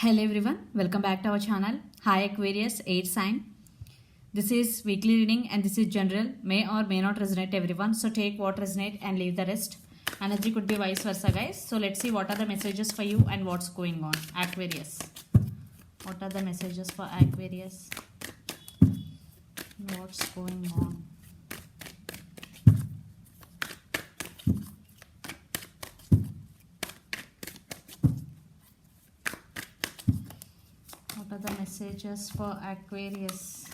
Hello everyone, welcome back to our channel. Hi Aquarius, air sign. This is weekly reading and this is general. May or may not resonate everyone. So take what resonate and leave the rest. Energy could be vice versa, guys. So let's see what are the messages for you and what's going on. Aquarius. What are the messages for Aquarius? What's going on? What are the messages for Aquarius?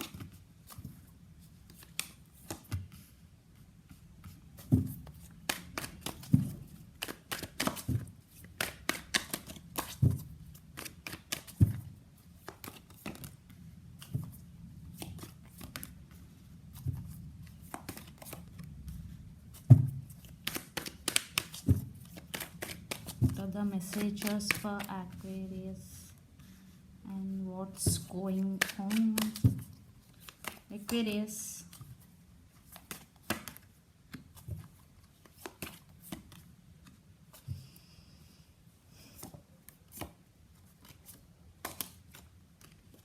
What are the messages for Aquarius? And what's going on? Aquarius.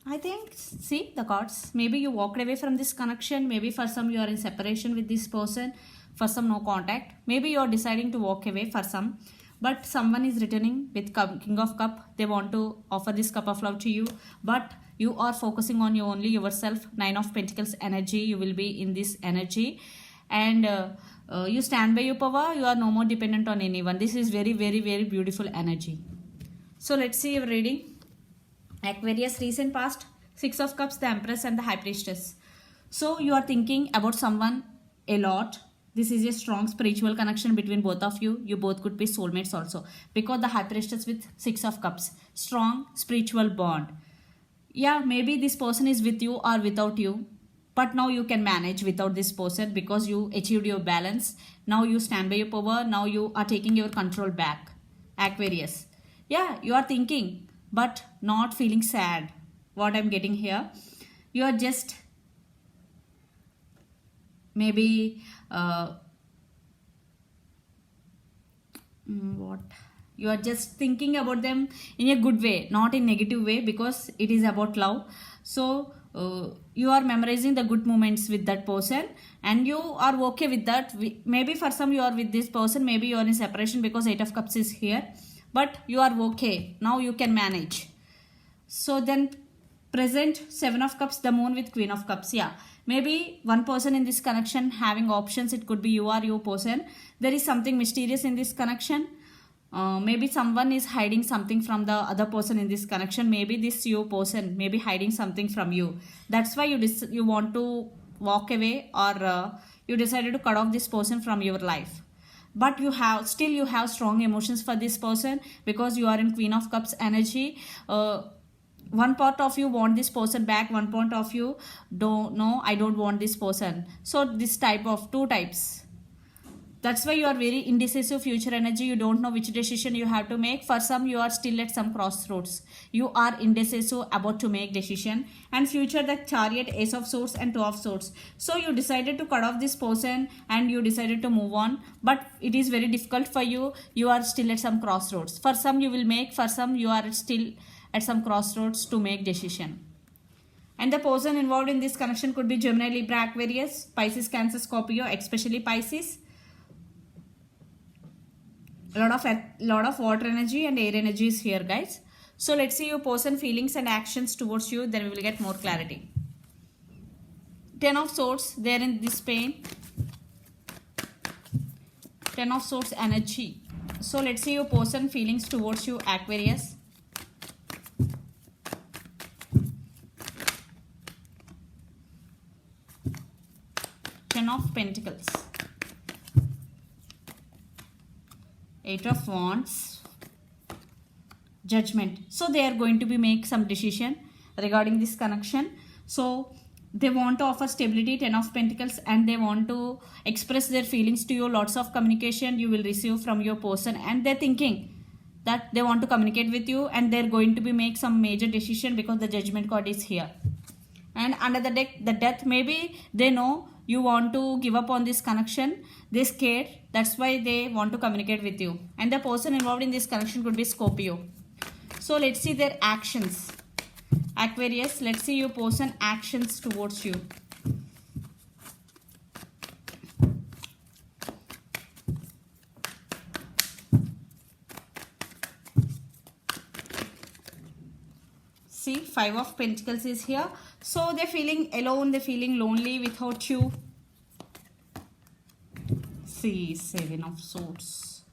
I think, see the cards. Maybe you walked away from this connection. Maybe for some you are in separation with this person. For some no contact. Maybe you are deciding to walk away for some. But someone is returning with King of Cup. They want to offer this cup of love to you. But you are focusing on you only yourself. 9 of Pentacles energy. You will be in this energy. And you stand by your power. You are no more dependent on anyone. This is very, very, very beautiful energy. So let's see your reading. Aquarius, recent past. 6 of Cups, the Empress and the High Priestess. So you are thinking about someone a lot. This is a strong spiritual connection between both of you. You both could be soulmates also. Because the High Priestess with 6 of Cups. Strong spiritual bond. Yeah, maybe this person is with you or without you. But now you can manage without this person because you achieved your balance. Now you stand by your power. Now you are taking your control back. Aquarius. Yeah, you are thinking but not feeling sad. What I'm getting here. You are just maybe what you are just thinking about them in a good way, not in negative way, because it is about love. So you are memorizing the good moments with that person and you are okay with that. Maybe for some you are with this person, maybe you are in separation because 8 of Cups is here, but you are okay. Now you can manage. So then present 7 of Cups, the Moon with Queen of Cups. Yeah, maybe one person in this connection having options. It could be you or your person. There is something mysterious in this connection. Maybe someone is hiding something from the other person in this connection. Maybe this your person may be hiding something from you. That's why you want to walk away or you decided to cut off this person from your life. But you have strong emotions for this person because you are in Queen of Cups energy. One part of you want this person back, one part of you don't know, I don't want this person. So this type of two types. That's why you are very indecisive future energy. You don't know which decision you have to make. For some you are still at some crossroads. You are indecisive about to make decision. And future, the Chariot, Ace of Swords and 2 of Swords. So you decided to cut off this person and you decided to move on. But it is very difficult for you. You are still at some crossroads. For some you will make, for some you are still at some crossroads to make decision. And the person involved in this connection could be Gemini, Libra, Aquarius, Pisces, Cancer, Scorpio, especially Pisces. Lot of water energy and air energy is here, guys. So let's see your person feelings and actions towards you. Then we will get more clarity. 10 of Swords, they are in this pain. 10 of Swords energy. So let's see your person feelings towards you, Aquarius. Ten of Pentacles. 8 of Wands. Judgment. So they are going to be make some decision regarding this connection. So they want to offer stability, 10 of Pentacles, and they want to express their feelings to you. Lots of communication you will receive from your person, and they're thinking that they want to communicate with you and they're going to be make some major decision because the Judgment card is here. And under the deck, the Death. Maybe they know you want to give up on this connection. They're scared. That's why they want to communicate with you. And the person involved in this connection could be Scorpio. So let's see their actions. Aquarius, let's see your person actions towards you. See, 5 of Pentacles is here. So they're feeling alone, they're feeling lonely without you. See, 7 of Swords.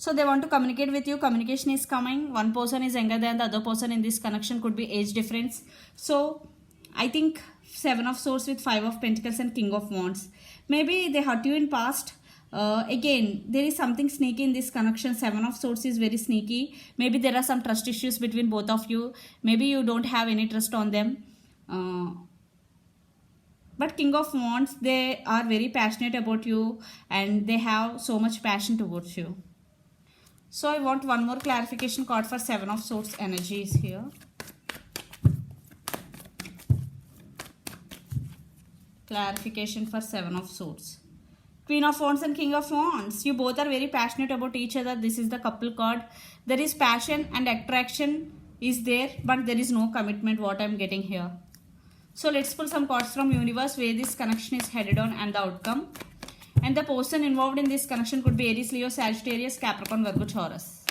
So they want to communicate with you. Communication is coming. One person is younger than the other person in this connection. Could be age difference. So I think 7 of Swords with 5 of Pentacles and King of Wands. Maybe they hurt you in past. Again, there is something sneaky in this connection. 7 of Swords is very sneaky. Maybe there are some trust issues between both of you. Maybe you don't have any trust on them. But King of Wands, they are very passionate about you and they have so much passion towards you. So I want one more clarification card for 7 of Swords energies here. Clarification for 7 of Swords. Queen of Wands and King of Wands. You both are very passionate about each other. This is the couple card. There is passion and attraction is there, but there is no commitment, what I am getting here. So let's pull some cards from universe where this connection is headed on and the outcome. And the person involved in this connection could be Aries, Leo, Sagittarius, Capricorn, Virgo, Taurus.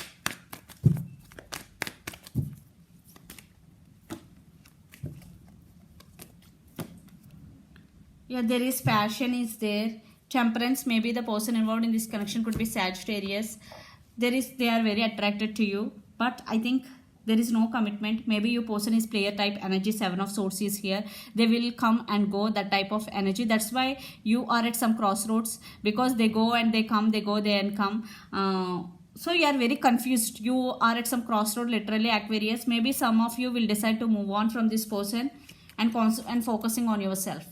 Yeah, there is passion is there. Temperance, maybe the person involved in this connection could be Sagittarius. They are very attracted to you, but I think there is no commitment. Maybe your person is player type energy. 7 of Swords is here. They will come and go, that type of energy. That's why you are at some crossroads, because they go and they come, they go, they and come. So you are very confused. You are at some crossroad, literally, Aquarius. Maybe some of you will decide to move on from this person and focusing on yourself.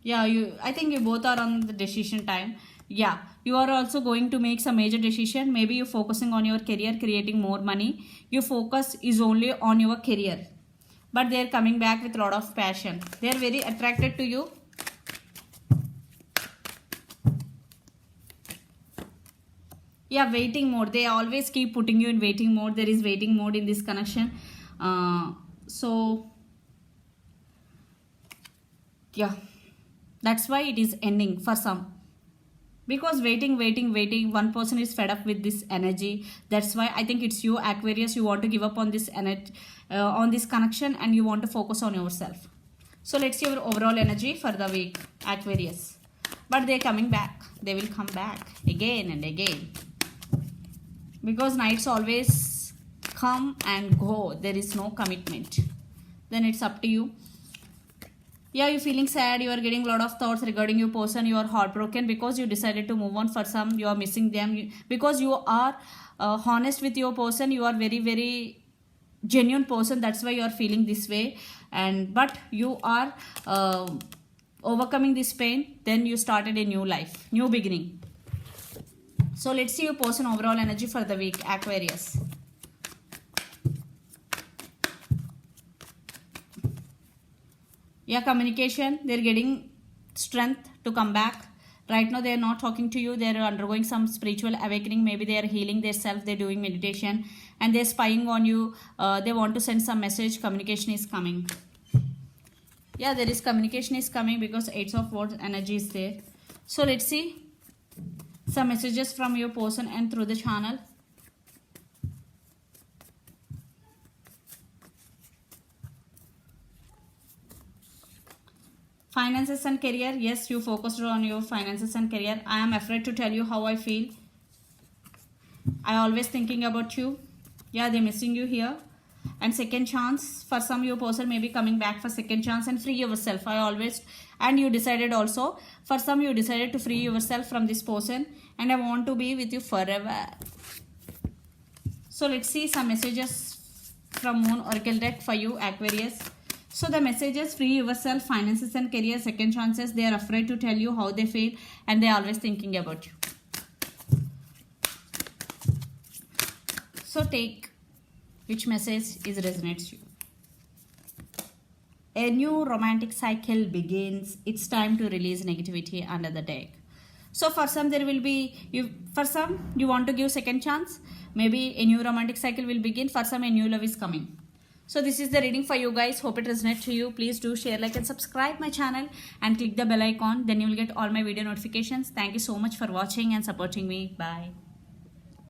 Yeah, I think you both are on the decision time. Yeah, you are also going to make some major decision. Maybe you're focusing on your career, creating more money. Your focus is only on your career. But they're coming back with a lot of passion. They're very attracted to you. Yeah, waiting mode. They always keep putting you in waiting mode. There is waiting mode in this connection. So, yeah. That's why it is ending for some. Because waiting, one person is fed up with this energy. That's why I think it's you, Aquarius. You want to give up on this connection and you want to focus on yourself. So let's see your overall energy for the week, Aquarius. But they're coming back. They will come back again and again. Because nights always come and go. There is no commitment. Then it's up to you. Yeah, you're feeling sad, you are getting a lot of thoughts regarding your person, you are heartbroken because you decided to move on. For some, you are missing them. Because you are honest with your person, you are very, very genuine person. That's why you are feeling this way. But you are overcoming this pain. Then you started a new life, new beginning. So let's see your person overall energy for the week, Aquarius. Yeah, communication, they're getting strength to come back. Right now, they're not talking to you. They're undergoing some spiritual awakening. Maybe they are healing themselves. They're doing meditation. And they're spying on you. They want to send some message. Communication is coming. Yeah, there is communication is coming because 8 of Wands energy is there. So, let's see some messages from your person and through the channel. Finances and career. Yes, you focused on your finances and career. I am afraid to tell you how I feel. I always thinking about you. Yeah, they're missing you here. And second chance. For some, your person may be coming back for second chance and free yourself. And you decided also. For some, you decided to free yourself from this person. And I want to be with you forever. So let's see some messages from Moon Oracle deck for you, Aquarius. So the messages: free yourself, finances and career, second chances. They are afraid to tell you how they feel and they are always thinking about you. So take which message is resonates you. A new romantic cycle begins. It's time to release negativity under the deck. So for some there will be, for some you want to give second chance. Maybe a new romantic cycle will begin. For some a new love is coming. So this is the reading for you guys. Hope it resonates to you. Please do share, like and subscribe my channel and click the bell icon. Then you will get all my video notifications. Thank you so much for watching and supporting me. Bye.